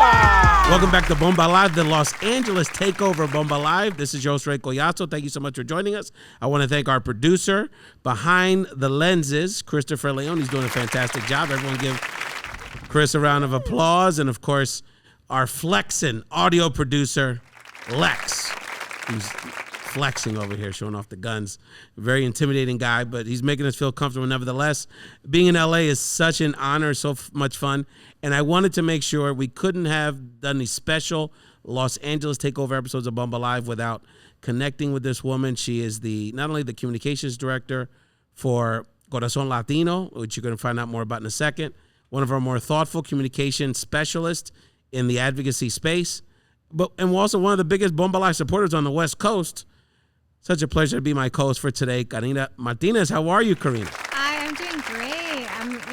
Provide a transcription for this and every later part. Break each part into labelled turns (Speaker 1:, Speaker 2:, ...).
Speaker 1: Welcome back to Bomba Live, the Los Angeles Takeover Bomba Live. This is your host, Ray Collazo. Thank you so much for joining us. I want to thank our producer behind the lenses, Christopher Leone. He's doing a fantastic job. Everyone give Chris a round of applause. And, of course, our flexing audio producer, Lex, who's flexing over here, showing off the guns. Very intimidating guy, but he's making us feel comfortable nevertheless. Being in LA is such an honor, so much fun. And I wanted to make sure we couldn't have done these special Los Angeles Takeover episodes of Bomba Live without connecting with this woman. She is not only the communications director for Corazon Latino, which you're going to find out more about in a second, one of our more thoughtful communication specialists in the advocacy space, and also one of the biggest Bomba Live supporters on the West Coast. Such a pleasure to be my co-host for today, Karina Martinez. How are you, Karina?
Speaker 2: Hi, I'm doing great.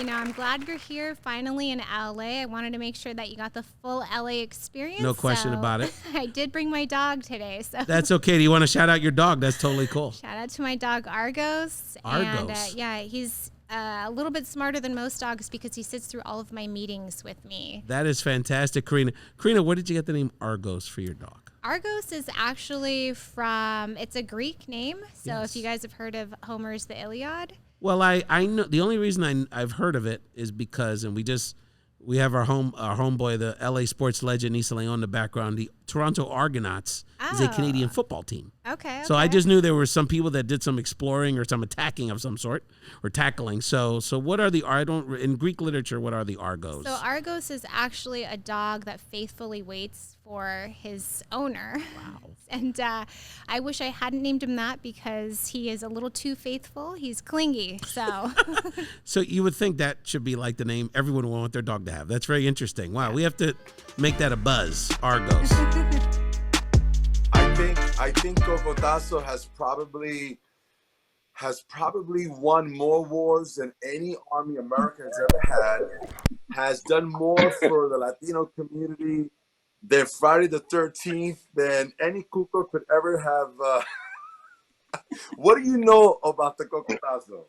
Speaker 2: I'm glad you're here finally in LA. I wanted to make sure that you got the full LA experience.
Speaker 1: No question about it.
Speaker 2: I did bring my dog today, so
Speaker 1: that's okay. Do you want to shout out your dog? That's totally cool.
Speaker 2: Shout out to my dog Argos.
Speaker 1: Argos.
Speaker 2: And he's a little bit smarter than most dogs because he sits through all of my meetings with me.
Speaker 1: That is fantastic, Karina. Karina, where did you get the name Argos for your dog?
Speaker 2: Argos is actually it's a Greek name. So yes. If you guys have heard of Homer's The Iliad. Well,
Speaker 1: I know the only reason I've heard of it is because, and we have our homeboy, the LA sports legend Issa Leon in the background. The Toronto Argonauts is a Canadian football team.
Speaker 2: Okay.
Speaker 1: So I just knew there were some people that did some exploring or some attacking of some sort or tackling. So what are in Greek literature, what are the Argos?
Speaker 2: So Argos is actually a dog that faithfully waits for his owner.
Speaker 1: Wow.
Speaker 2: And I wish I hadn't named him that because he is a little too faithful. He's clingy. So
Speaker 1: So you would think that should be like the name everyone would want their dog to have. That's very interesting. Wow, we have to make that a buzz. Argos.
Speaker 3: I think Cocotazo has probably won more wars than any army America has ever has done more for the Latino community than Friday the 13th, than any Cuco could ever have. What do you know about the Cocotazo?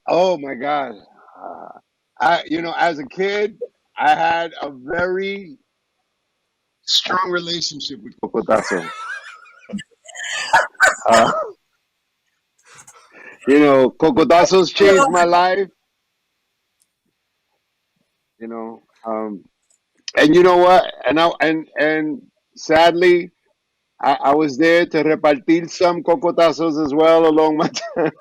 Speaker 4: Oh my God. As a kid, I had a very strong relationship with Cocotazo. Cocotazo's changed my life. And you know what? And sadly, I was there to repartir some Cocotazos as well along my time.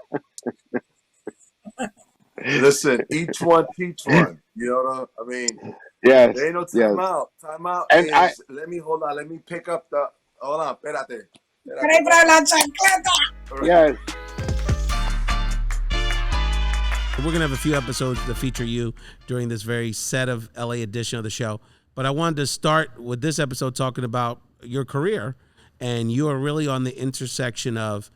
Speaker 3: Listen, each one teach one. You know what I mean?
Speaker 4: Yes.
Speaker 3: There ain't no time out. Time out
Speaker 4: and
Speaker 3: is, let me pick up the, hold on, espérate.
Speaker 4: Yes.
Speaker 1: We're going to have a few episodes to feature you during this very set of LA edition of the show. But I wanted to start with this episode talking about your career. And you are really on the intersection of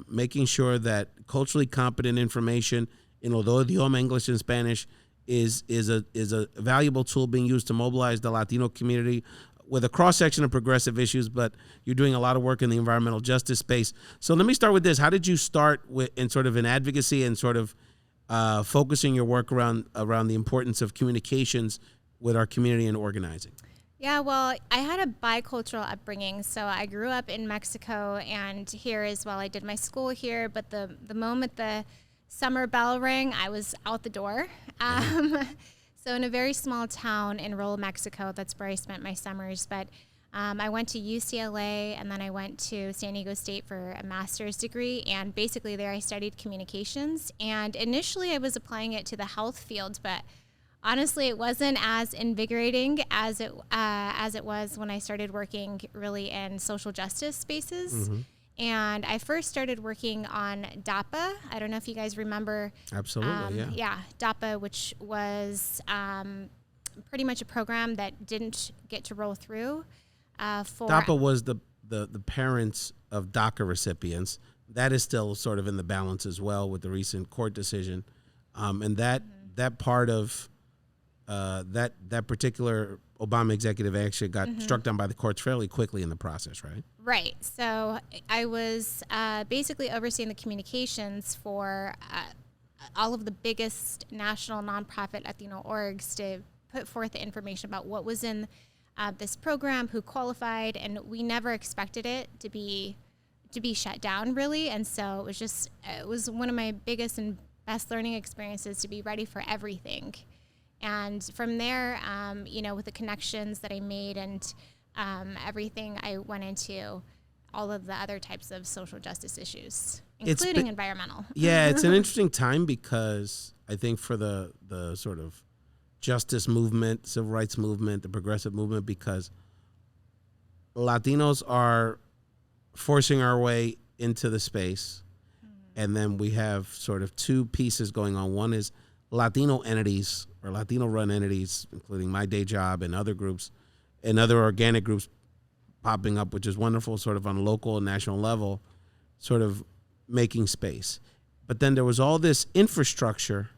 Speaker 1: making sure that culturally competent information in otro idioma, English and Spanish, is a valuable tool being used to mobilize the Latino community with a cross-section of progressive issues, but you're doing a lot of work in the environmental justice space. So let me start with this. How did you start in sort of an advocacy and sort of focusing your work around the importance of communications with our community and organizing?
Speaker 2: Yeah, well, I had a bicultural upbringing. So I grew up in Mexico and here as well. I did my school here, but the moment the summer bell rang, I was out the door. So in a very small town in rural Mexico, that's where I spent my summers. But I went to UCLA and then I went to San Diego State for a master's degree. And basically there I studied communications. And initially I was applying it to the health field, but honestly, it wasn't as invigorating as it was when I started working really in social justice spaces. Mm-hmm. And I first started working on DAPA. I don't know if you guys remember.
Speaker 1: Absolutely, yeah.
Speaker 2: Yeah, DAPA, which was pretty much a program that didn't get to roll through.
Speaker 1: DAPA was the parents of DACA recipients. That is still sort of in the balance as well with the recent court decision. And that part of that particular Obama executive actually got struck down by the courts fairly quickly in the process, right?
Speaker 2: Right. So I was basically overseeing the communications for all of the biggest national nonprofit Latino orgs to put forth the information about what was in this program, who qualified, and we never expected it to be shut down, really. And so it was one of my biggest and best learning experiences to be ready for everything. And from there, with the connections that I made and everything, I went into all of the other types of social justice issues, including environmental.
Speaker 1: Yeah, it's an interesting time because I think for the sort of justice movement, civil rights movement, the progressive movement, because Latinos are forcing our way into the space. And then we have sort of two pieces going on. One is Latino entities or Latino-run entities, including my day job and other groups and other organic groups popping up, which is wonderful, sort of on a local and national level, sort of making space. But then there was all this infrastructure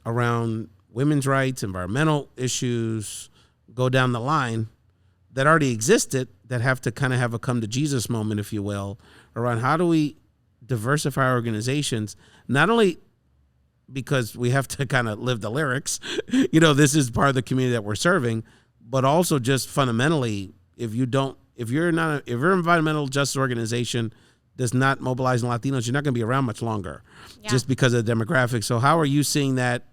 Speaker 1: around women's rights, environmental issues, go down the line, that already existed, that have to kind of have a come to Jesus moment, if you will, around how do we diversify our organizations, not only because we have to kind of live the lyrics, this is part of the community that we're serving, but also just fundamentally, if your environmental justice organization does not mobilize Latinos, you're not going to be around much longer, just because of the demographics. So how are you seeing that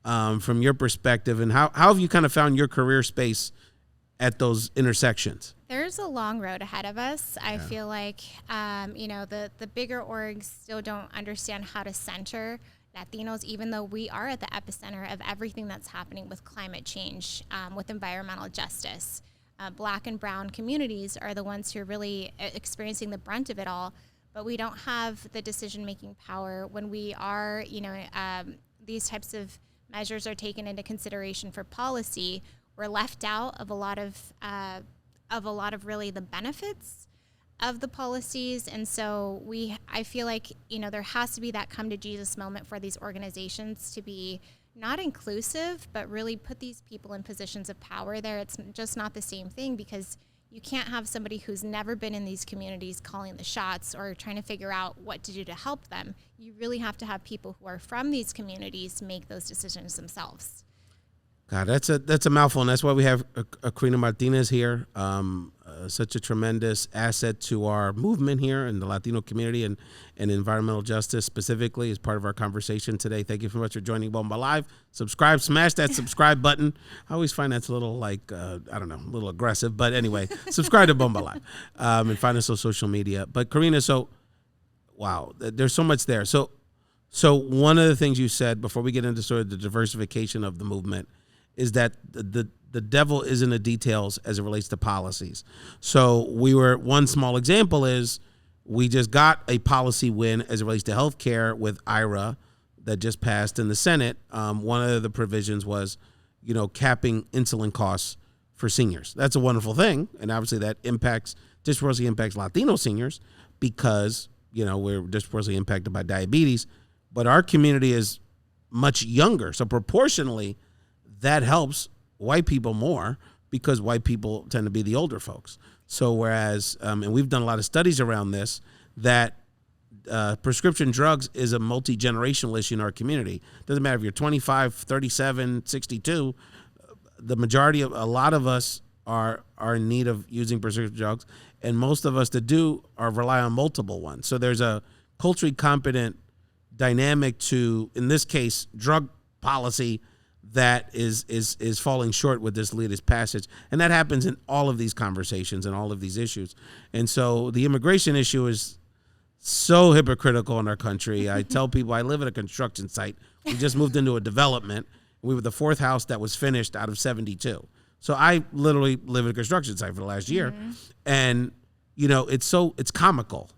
Speaker 1: from your perspective, and how have you kind of found your career space at those intersections?
Speaker 2: There's a long road ahead of us. I feel like, the bigger orgs still don't understand how to center Latinos, even though we are at the epicenter of everything that's happening with climate change, with environmental justice. Black and brown communities are the ones who are really experiencing the brunt of it all, but we don't have the decision-making power when we are, these types of measures are taken into consideration for policy. We're left out of a lot of really the benefits of the policies. And so I feel like, there has to be that come to Jesus moment for these organizations to be not inclusive, but really put these people in positions of power there. It's just not the same thing, because you can't have somebody who's never been in these communities calling the shots or trying to figure out what to do to help them. You really have to have people who are from these communities make those decisions themselves.
Speaker 1: God, that's a mouthful, and that's why we have Karina Martinez here. Such a tremendous asset to our movement here in the Latino community and environmental justice specifically as part of our conversation today. Thank you so much for joining Bomba Live. Subscribe, smash that subscribe button. I always find that's a little a little aggressive, but anyway, subscribe to Bomba Live and find us on social media. But Karina, wow, there's so much there. So one of the things you said before we get into sort of the diversification of the movement is that the devil is in the details as it relates to policies. So one small example is we just got a policy win as it relates to healthcare with IRA that just passed in the Senate. One of the provisions was, capping insulin costs for seniors. That's a wonderful thing. And obviously that disproportionately impacts Latino seniors because, we're disproportionately impacted by diabetes, but our community is much younger. So proportionally, that helps white people more because white people tend to be the older folks. So whereas, and we've done a lot of studies around this, that prescription drugs is a multi-generational issue in our community. Doesn't matter if you're 25, 37, 62, the majority of, a lot of us are in need of using prescription drugs, and most of us that do rely on multiple ones. So there's a culturally competent dynamic to, in this case, drug policy that is falling short with this latest passage. And that happens in all of these conversations and all of these issues. And so the immigration issue is so hypocritical in our country. I tell people I live at a construction site. We just moved into a development. We were the fourth house that was finished out of 72. So I literally live at a construction site for the last year. Mm-hmm. And, it's comical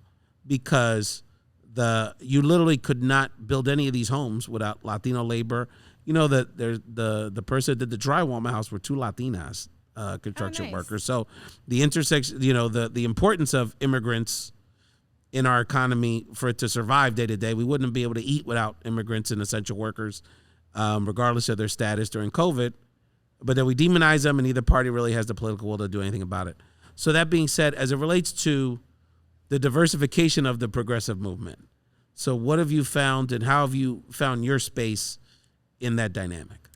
Speaker 1: because you literally could not build any of these homes without Latino labor. That the person that did the drywall in my house were two Latinas construction workers. So the intersection, the importance of immigrants in our economy for it to survive day to day. We wouldn't be able to eat without immigrants and essential workers, regardless of their status during COVID. But then we demonize them, and neither party really has the political will to do anything about it. So that being said, as it relates to the diversification of the progressive movement, so what have you found, and how have you found your space in that dynamic?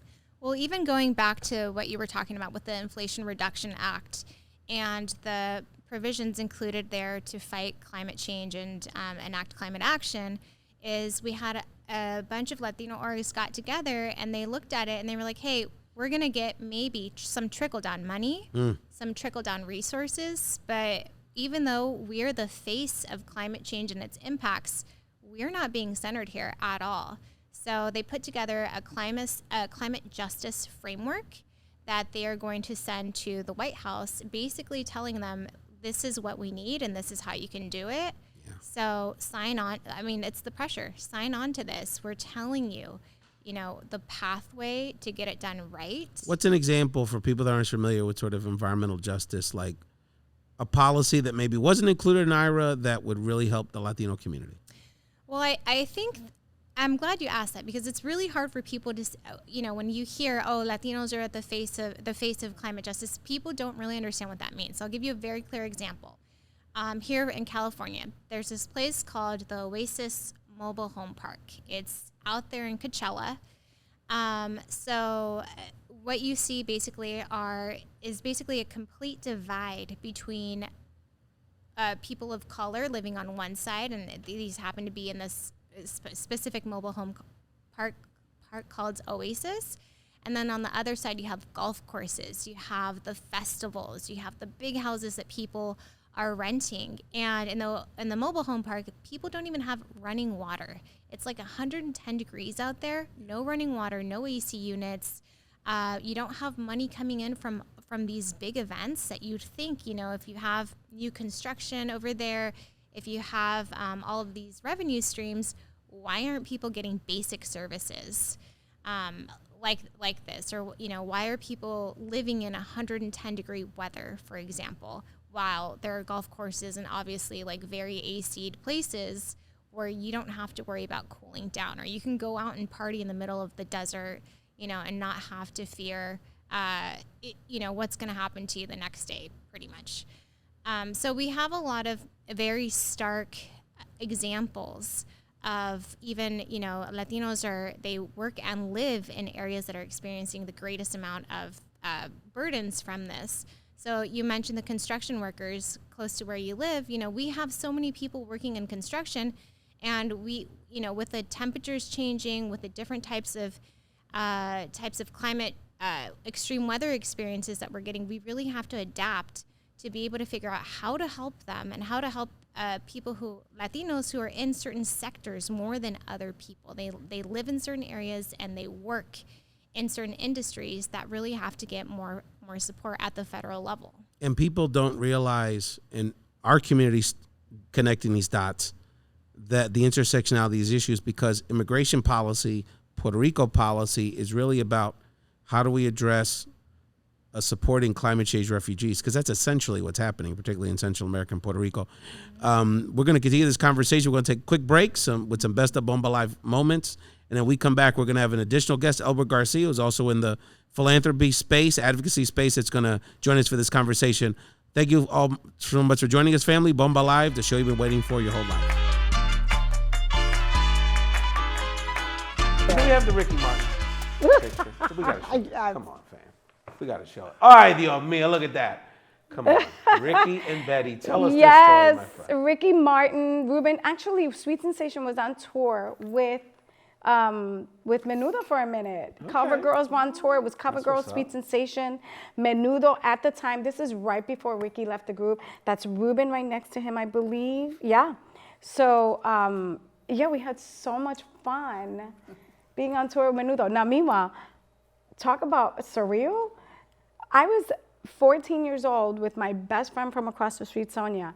Speaker 2: Well, even going back to what you were talking about with the Inflation Reduction Act and the provisions included there to fight climate change and enact climate action, is we had a bunch of Latino orgs got together and they looked at it and they were like, hey, we're going to get maybe some trickle-down money, some trickle-down resources, but even though we're the face of climate change and its impacts, we're not being centered here at all. So they put together a climate justice framework that they are going to send to the White House, basically telling them this is what we need and this is how you can do it. Yeah. So sign on. I mean, it's the pressure. Sign on to this. We're telling you, the pathway to get it done right. What's
Speaker 1: an example for people that aren't familiar with sort of environmental justice, like a policy that maybe wasn't included in IRA that would really help the Latino community?
Speaker 2: Well, I think I'm glad you asked that, because it's really hard for people to, when you hear, Latinos are at the face of climate justice, people don't really understand what that means. So I'll give you a very clear example. Here in California, there's this place called the Oasis Mobile Home Park. It's out there in Coachella. So what you see basically is a complete divide between people of color living on one side, and these happen to be in this specific mobile home park called Oasis. And then on the other side, you have golf courses, you have the festivals, you have the big houses that people are renting. And in the mobile home park, people don't even have running water. It's like 110 degrees out there, no running water, no AC units. You don't have money coming in from these big events that you'd think, if you have new construction over there, if you have all of these revenue streams, why aren't people getting basic services like this? Or, why are people living in 110 degree weather, for example, while there are golf courses and obviously like very AC'd places where you don't have to worry about cooling down, or you can go out and party in the middle of the desert, and not have to fear, what's going to happen to you the next day, pretty much. So we have a lot of very stark examples of even, Latinos they work and live in areas that are experiencing the greatest amount of burdens from this. So you mentioned the construction workers close to where you live. We have so many people working in construction, and we, with the temperatures changing, with the different types of climate, extreme weather experiences that we're getting, we really have to adapt to be able to figure out how to help them and how to help Latinos who are in certain sectors more than other people. They live in certain areas and they work in certain industries that really have to get more support at the federal level.
Speaker 1: And people don't realize, in our communities connecting these dots, that the intersectionality of these issues, because immigration policy, Puerto Rico policy, is really about how do we address supporting climate change refugees, because that's essentially what's happening, particularly in Central America and Puerto Rico. We're going to continue this conversation. We're going to take a quick break with some best of Bomba Live moments, and then we come back. We're going to have an additional guest, Elbert Garcia, who's also in the philanthropy space, advocacy space, that's going to join us for this conversation. Thank you all so much for joining us, family. Bomba Live, the show you've been waiting for your whole life. We have the Ricky Martin picture. We got to show it. Come on, fam. We got to show it. All right, Dios mío, look at that. Come on. Ricky and Betty, tell us this story, my friend.
Speaker 5: Yes, Ricky Martin, Ruben. Actually, Sweet Sensation was on tour with Menudo for a minute. Okay. Cover Girls were on tour. It was Cover Girls, Sweet Sensation, Menudo at the time. This is right before Ricky left the group. That's Ruben right next to him, I believe. Yeah. So, we had so much fun being on tour with Menudo. Now, meanwhile, talk about surreal. I was 14 years old with my best friend from across the street, Sonia,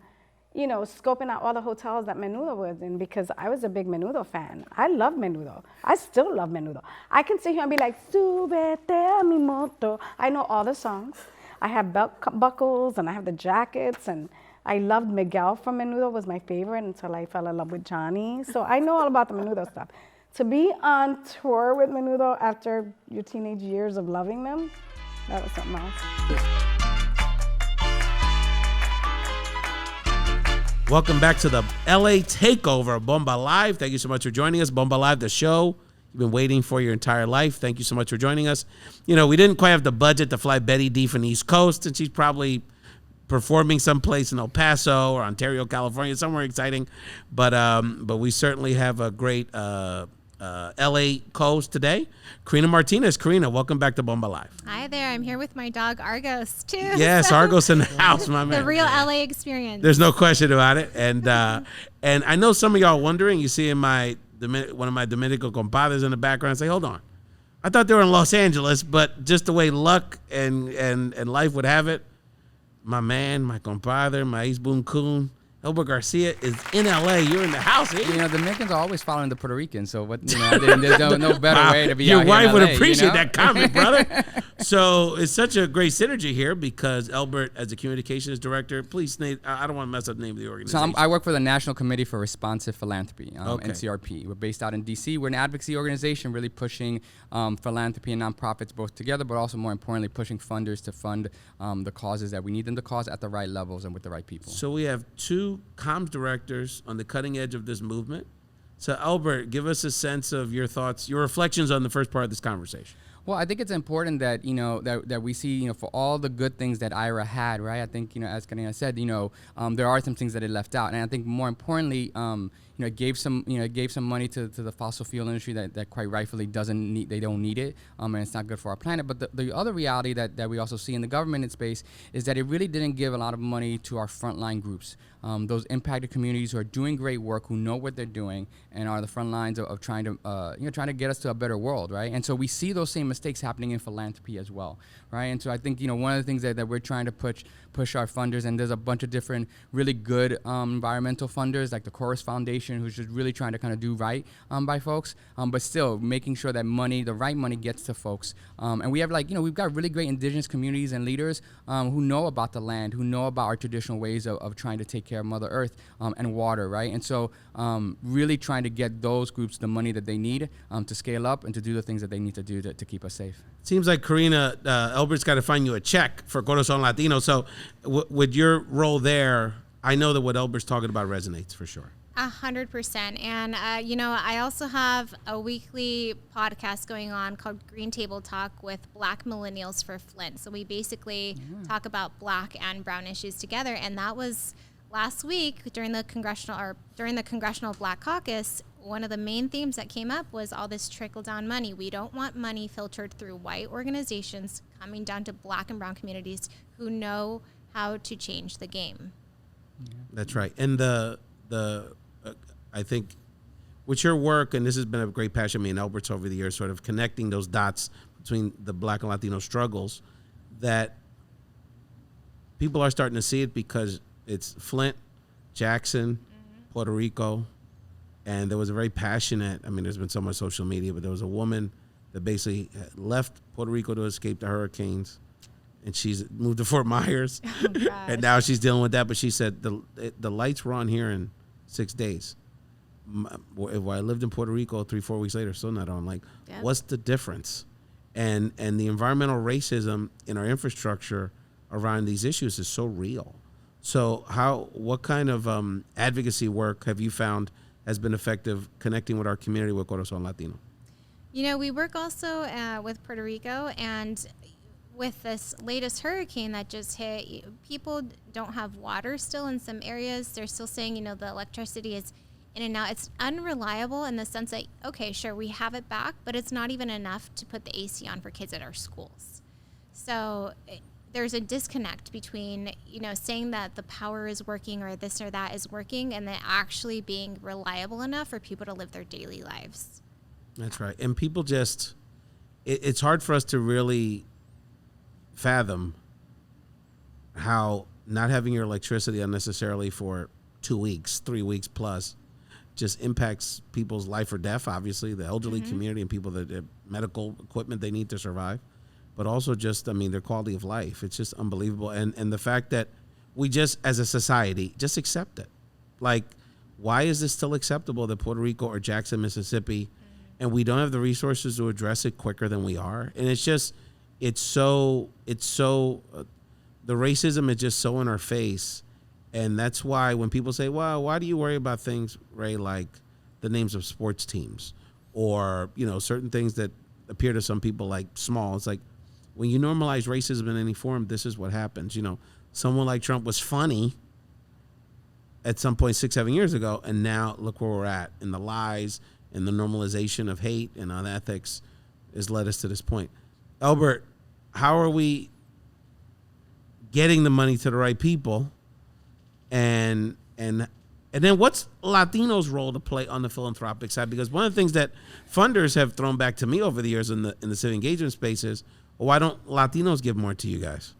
Speaker 5: scoping out all the hotels that Menudo was in, because I was a big Menudo fan. I love Menudo. I still love Menudo. I can sit here and be like, Súbete a mi moto. I know all the songs. I have belt buckles and I have the jackets, and I loved Miguel from Menudo, was my favorite until I fell in love with Johnny. So I know all about the Menudo stuff. To be on tour with Menudo after your teenage years of loving them, that was something else.
Speaker 1: Welcome back to the LA Takeover, Bomba Live. Thank you so much for joining us. Bomba Live, the show you've been waiting for your entire life. Thank you so much for joining us. You know, we didn't quite have the budget to fly Betty D from the East Coast, and she's probably performing someplace in El Paso or Ontario, California, somewhere exciting. But we certainly have a great LA co-host today, Karina Martinez. Karina, welcome back to Bomba Live.
Speaker 2: Hi there. I'm here with my dog Argos too.
Speaker 1: Yes, Argos in the house, my man.
Speaker 2: The real LA experience.
Speaker 1: There's no question about it. And I know some of y'all wondering. You see in one of my Dominican compadres in the background say, "Hold on, I thought they were in Los Angeles," but just the way luck and life would have it, my man, my compadre, my East Boone coon, Elbert Garcia is in LA. You're in the house.
Speaker 6: You know, Dominicans are always following the Puerto Ricans, so what? You know, there's no better way to be.
Speaker 1: Your
Speaker 6: out
Speaker 1: wife
Speaker 6: here in
Speaker 1: would
Speaker 6: LA,
Speaker 1: appreciate
Speaker 6: you know?
Speaker 1: that comment, brother. So it's such a great synergy here because Elbert, as a communications director, please name. I don't want to mess up the name of the
Speaker 6: So
Speaker 1: organization.
Speaker 6: I work for the National Committee for Responsive Philanthropy,
Speaker 1: Okay.
Speaker 6: NCRP. We're based out in D.C. We're an advocacy organization really pushing philanthropy and nonprofits both together, but also more importantly, pushing funders to fund the causes that we need them to cause at the right levels and with the right people.
Speaker 1: So we have two comms directors on the cutting edge of this movement. So Elbert, give us a sense of your thoughts, your reflections on the first part of this conversation.
Speaker 6: Well, I think it's important that, you know, that we see, you know, for all the good things that IRA had, right? I think, you know, as Karina said, you know, there are some things that it left out. And I think more importantly, you know, it gave some money to the fossil fuel industry that quite rightfully they don't need it, and it's not good for our planet. But the other reality that we also see in the government space is that it really didn't give a lot of money to our frontline groups, those impacted communities who are doing great work, who know what they're doing, and are the front lines of trying to get us to a better world, right? And so we see those same mistakes happening in philanthropy as well, right? And so I think, you know, one of the things that we're trying to push our funders, and there's a bunch of different really good environmental funders like the Chorus Foundation, who's just really trying to kind of do right by folks, but still making sure that the right money gets to folks. And we have we've got really great indigenous communities and leaders who know about the land, who know about our traditional ways of trying to take care of Mother Earth and water, right? And so really trying to get those groups the money that they need to scale up and to do the things that they need to do to keep us safe.
Speaker 1: Seems like Karina, Elbert's got to find you a check for Corazon Latino. So with your role there, I know that what Elbert's talking about resonates for sure.
Speaker 2: 100%. And, you know, I also have a weekly podcast going on called Green Table Talk with Black Millennials for Flint. So we basically talk about Black and Brown issues together. And that was last week during the Congressional Black Caucus. One of the main themes that came up was all this trickle-down money. We don't want money filtered through white organizations coming down to Black and Brown communities who know how to change the game.
Speaker 1: That's right. And I think with your work, and this has been a great passion of me and Elbert's over the years, sort of connecting those dots between the Black and Latino struggles, that people are starting to see it because it's Flint, Jackson, Puerto Rico, and there was a very passionate, I mean, there's been so much social media, but there was a woman that basically left Puerto Rico to escape the hurricanes, and she's moved to Fort Myers, and now she's dealing with that, but she said the lights were on here in 6 days. If I lived in Puerto Rico 3-4 weeks later, still not on. Like, what's the difference? And the environmental racism in our infrastructure around these issues is so real. So what kind of advocacy work have you found has been effective connecting with our community with Corazon Latino?
Speaker 2: You know, we work also with Puerto Rico, and with this latest hurricane that just hit, people don't have water still in some areas. They're still saying, you know, the electricity is in and out. It's unreliable in the sense that, okay, sure, we have it back, but it's not even enough to put the AC on for kids at our schools. So there's a disconnect between, you know, saying that the power is working or this or that is working and then actually being reliable enough for people to live their daily lives.
Speaker 1: That's right. And people just, it's hard for us to really fathom how not having your electricity unnecessarily for 2 weeks, 3 weeks plus, just impacts people's life or death, obviously, the elderly community and people that medical equipment they need to survive, but also just, I mean, their quality of life. It's just unbelievable. And the fact that we just, as a society, just accept it. Like, why is this still acceptable that Puerto Rico or Jackson, Mississippi, and we don't have the resources to address it quicker than we are? And it's just, the racism is just so in our face. And that's why when people say, well, why do you worry about things, Ray, like the names of sports teams or, certain things that appear to some people like small. It's like when you normalize racism in any form, this is what happens. Someone like Trump was funny at some point 6-7 years ago, and now look where we're at, and the lies and the normalization of hate and unethics has led us to this point. Elbert, how are we getting the money to the right people, and then what's Latinos' role to play on the philanthropic side? Because one of the things that funders have thrown back to me over the years in the civic engagement space is, well, why don't Latinos give more to you guys?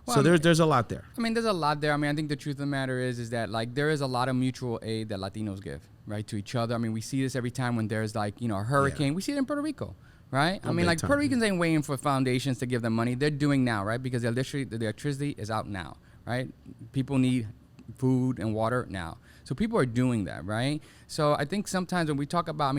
Speaker 1: Well, so there's a lot there.
Speaker 6: I mean, there's a lot there. I mean, I think the truth of the matter is that like there is a lot of mutual aid that Latinos give, right, to each other. I mean, we see this every time when there's like, a hurricane. Yeah. We see it in Puerto Rico, right? I mean, like Puerto Ricans ain't waiting for foundations to give them money. They're doing now, right? Because the electricity is out now, right? People need food and water now. So people are doing that, right? So I think sometimes when we talk about,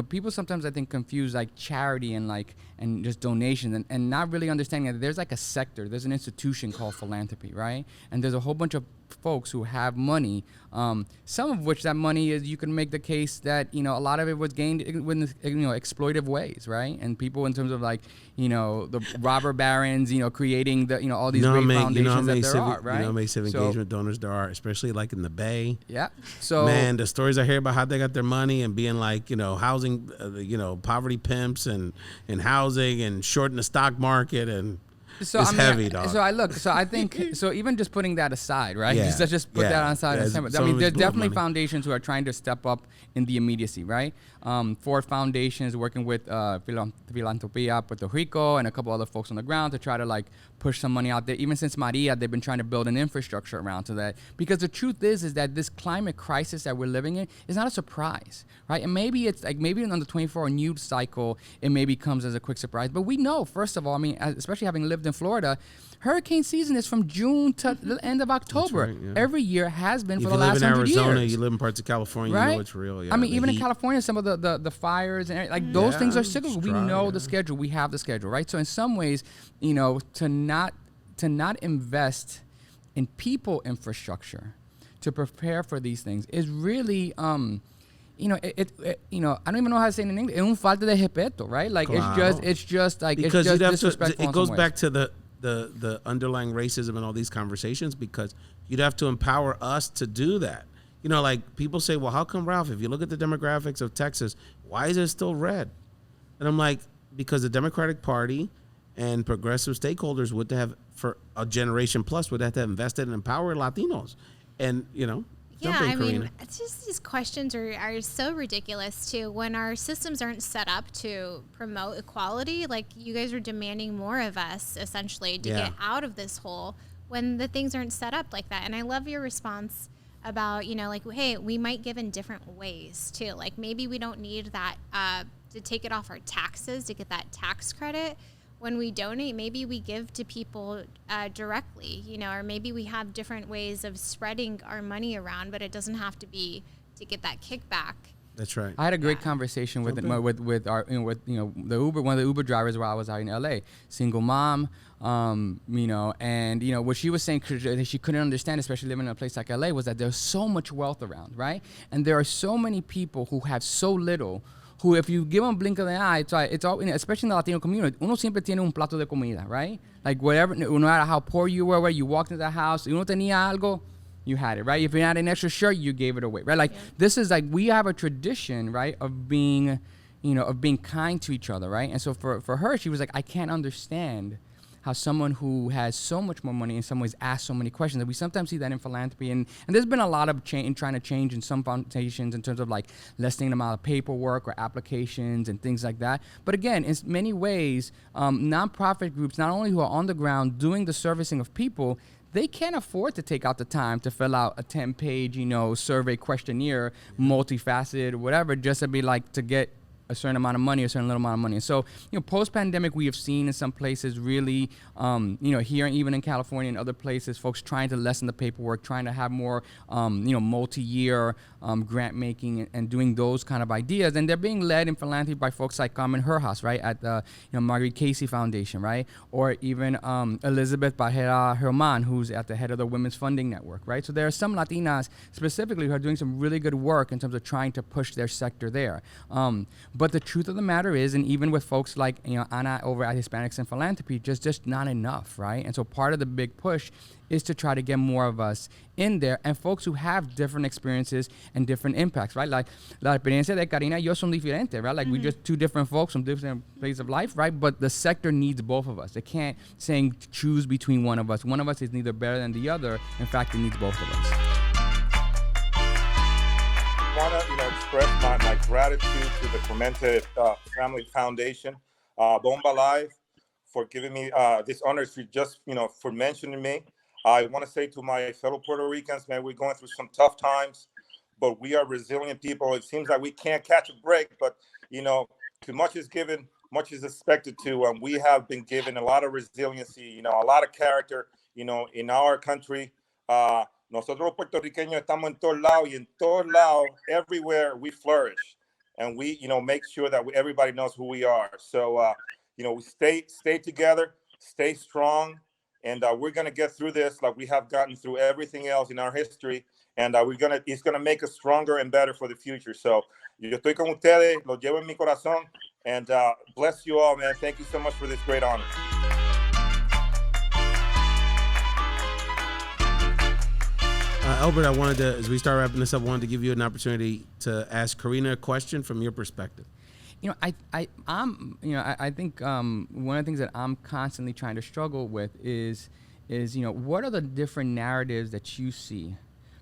Speaker 6: people sometimes I think confuse like charity and just donations and not really understanding that there's like a sector, there's an institution called philanthropy, right? And there's a whole bunch of folks who have money, some of which that money is, you can make the case that, a lot of it was gained with, exploitive ways, right? And people in terms of like, the robber barons, creating the, all these great foundations that there are, right?
Speaker 1: You know how many civic engagement donors there are, especially like in the Bay.
Speaker 6: Yeah. So
Speaker 1: man, the stories I hear about how they got their money and being like, housing, poverty pimps and housing and shorting the stock market and it's heavy, dog.
Speaker 6: So I think even just putting that aside, right?
Speaker 1: Yeah.
Speaker 6: Just put that on side.
Speaker 1: Yeah,
Speaker 6: I mean, there's definitely foundations who are trying to step up in the immediacy, right? Ford Foundation is working with Philanthropy Puerto Rico and a couple other folks on the ground to try to like push some money out there. Even since Maria, they've been trying to build an infrastructure around to that. Because the truth is that this climate crisis that we're living in is not a surprise, right? And maybe it's like on the 24-hour news cycle, it maybe comes as a quick surprise. But we know, first of all, especially having lived in Florida, hurricane season is from June to the end of October. Right, yeah. Every year has been for the last 100 years.
Speaker 1: You live in Arizona, you live in parts of California,
Speaker 6: right?
Speaker 1: You know it's real. Yeah,
Speaker 6: even in California, some of the fires and like those things are cyclical. We know the schedule. We have the schedule, right? So in some ways, to not invest in people infrastructure to prepare for these things is really I don't even know how to say it in English. Es un falta de respeto, right? Like it's just like
Speaker 1: because
Speaker 6: it's just disrespectful.
Speaker 1: It goes back to the underlying racism and all these conversations, because you'd have to empower us to do that. Like people say, well, how come, Ralph, if you look at the demographics of Texas, why is it still red? And I'm like, because the Democratic Party and progressive stakeholders would have, for a generation plus, would have to have invested and empower Latinos. And,
Speaker 2: yeah,
Speaker 1: I mean,
Speaker 2: it's just these questions are so ridiculous too. When our systems aren't set up to promote equality, like you guys are demanding more of us essentially to get out of this hole when the things aren't set up like that. And I love your response about, hey, we might give in different ways too. Like maybe we don't need that to take it off our taxes to get that tax credit. When we donate, maybe we give to people directly, or maybe we have different ways of spreading our money around, but it doesn't have to be to get that kickback.
Speaker 1: That's right.
Speaker 6: I had a great conversation with our one of the Uber drivers while I was out in LA, single mom, and what she was saying that she couldn't understand, especially living in a place like LA, was that there's so much wealth around, right? And there are so many people who have so little, who if you give them a blink of the eye, it's all, especially in the Latino community, uno siempre tiene un plato de comida, right? Like whatever, no matter how poor you were, where you walked into the house, uno tenía algo, you had it, right? If you had an extra shirt, you gave it away, right? Like this is like, we have a tradition, right, of being, of being kind to each other, right? And so for her, she was like, I can't understand how someone who has so much more money in some ways asks so many questions. And we sometimes see that in philanthropy. And there's been a lot of trying to change in some foundations in terms of like lessening the amount of paperwork or applications and things like that. But again, in many ways, nonprofit groups, not only who are on the ground doing the servicing of people, they can't afford to take out the time to fill out a 10-page, survey questionnaire, multifaceted, whatever, just to be like, to get a certain amount of money, a certain little amount of money. So, post-pandemic, we have seen in some places really, here and even in California and other places, folks trying to lessen the paperwork, trying to have more, multi-year grant making and doing those kind of ideas. And they're being led in philanthropy by folks like Carmen Herjas, right, at the Marguerite Casey Foundation, right, or even Elizabeth Bajera Herman, who's at the head of the Women's Funding Network, right. So there are some Latinas specifically who are doing some really good work in terms of trying to push their sector there. But the truth of the matter is, and even with folks like, you know, Ana over at Hispanics and Philanthropy, just not enough, right? And so part of the big push is to try to get more of us in there, and folks who have different experiences and different impacts, right? Like la experiencia de Karina y yo son diferentes, right? Like we just two different folks from different places of life, right? But the sector needs both of us. They can't saying choose between one of us. One of us is neither better than the other. In fact, it needs both of us.
Speaker 7: I want to, express my gratitude to the Clemente Family Foundation, Bomba Live, for giving me this honor. For mentioning me. I want to say to my fellow Puerto Ricans, man, we're going through some tough times, but we are resilient people. It seems like we can't catch a break, but, too much is given, much is expected to. We have been given a lot of resiliency, a lot of character, in our country. Nosotros los puertorriqueños estamos en todos lados, y en todos lados, everywhere we flourish. And we, make sure that everybody knows who we are. So, we stay together, stay strong. And we're going to get through this like we have gotten through everything else in our history. And it's going to make us stronger and better for the future. So, yo estoy con ustedes, los llevo en mi corazón. And bless you all, man. Thank you so much for this great honor.
Speaker 1: Elbert, I wanted to, as we start wrapping this up, I wanted to give you an opportunity to ask Karina a question from your perspective.
Speaker 6: I think one of the things that I'm constantly trying to struggle with is what are the different narratives that you see,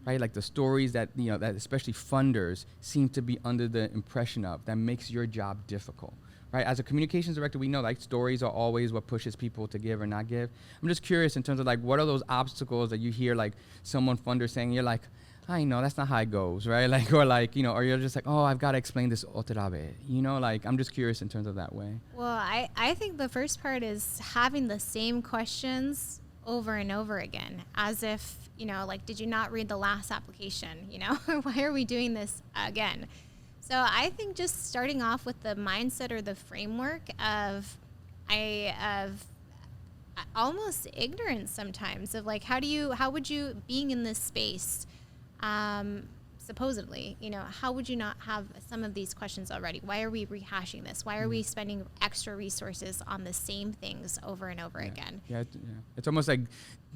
Speaker 6: right? Like the stories that, that especially funders seem to be under the impression of that makes your job difficult, right? As a communications director, we know like stories are always what pushes people to give or not give. I'm just curious in terms of like, what are those obstacles that you hear like someone funder saying, you're like, I know that's not how it goes, right? Like, or like, or you're just like, oh, I've got to explain this otra vez, like I'm just curious in terms of that way.
Speaker 2: Well, I think the first part is having the same questions over and over again, as if, like, did you not read the last application? Why are we doing this again? So I think just starting off with the mindset or the framework of almost ignorance sometimes of like, how would you, being in this space, supposedly, how would you not have some of these questions already? Why are we rehashing this? Why are we spending extra resources on the same things over and over again?
Speaker 6: It's almost like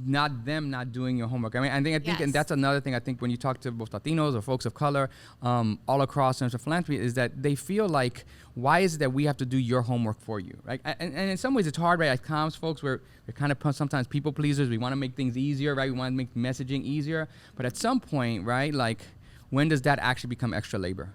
Speaker 6: not doing your homework. I think, yes. And that's another thing I think when you talk to both Latinos or folks of color, all across terms of philanthropy, is that they feel like, why is it that we have to do your homework for you, right? And in some ways it's hard, right? As comms folks, we're kind of sometimes people pleasers. We want to make things easier, right? We want to make messaging easier. But at some point, right, like, when does that actually become extra labor?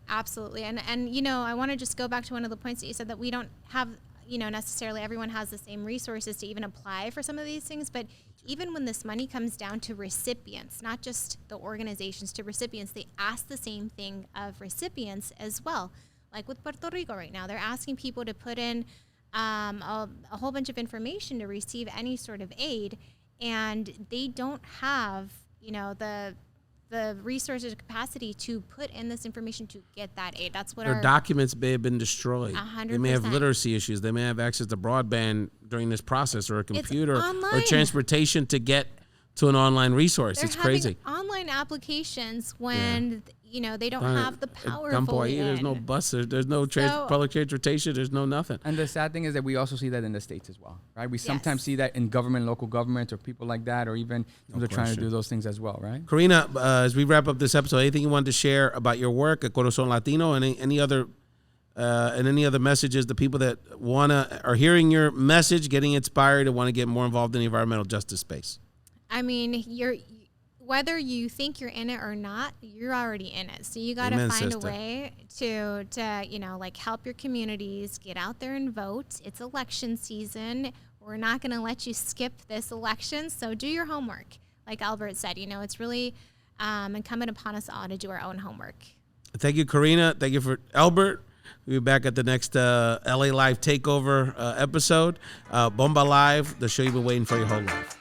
Speaker 2: Absolutely. And I want to just go back to one of the points that you said, that we don't have, necessarily everyone has the same resources to even apply for some of these things. But even when this money comes down to recipients, not just the organizations, to recipients, they ask the same thing of recipients as well. Like with Puerto Rico right now, they're asking people to put in a whole bunch of information to receive any sort of aid. And they don't have, the resources or capacity to put in this information to get that aid. That's what
Speaker 1: their documents may have been destroyed.
Speaker 2: 100%.
Speaker 1: They may have literacy issues. They may have access to broadband during this process, or a computer,
Speaker 2: or
Speaker 1: transportation to get to an online resource.
Speaker 2: They're
Speaker 1: it's crazy.
Speaker 2: Online applications when they don't have the power.
Speaker 1: There's no bus. There's no public transportation. There's no nothing.
Speaker 6: And the sad thing is that we also see that in the States as well, right? We sometimes see that in government, local governments, or people like that, or even they're trying to do those things as well, right?
Speaker 1: Karina, as we wrap up this episode, anything you wanted to share about your work at Corazon Latino, and any other messages, the people that are hearing your message, getting inspired, and want to get more involved in the environmental justice space?
Speaker 2: I mean, whether you think you're in it or not, you're already in it. So you got to find a way to help your communities, get out there and vote. It's election season. We're not going to let you skip this election. So do your homework. Like Elbert said, it's really incumbent upon us all to do our own homework.
Speaker 1: Thank you, Karina. Thank you for Elbert. We'll be back at the next LA Live Takeover episode. Bomba Live, the show you've been waiting for your whole life.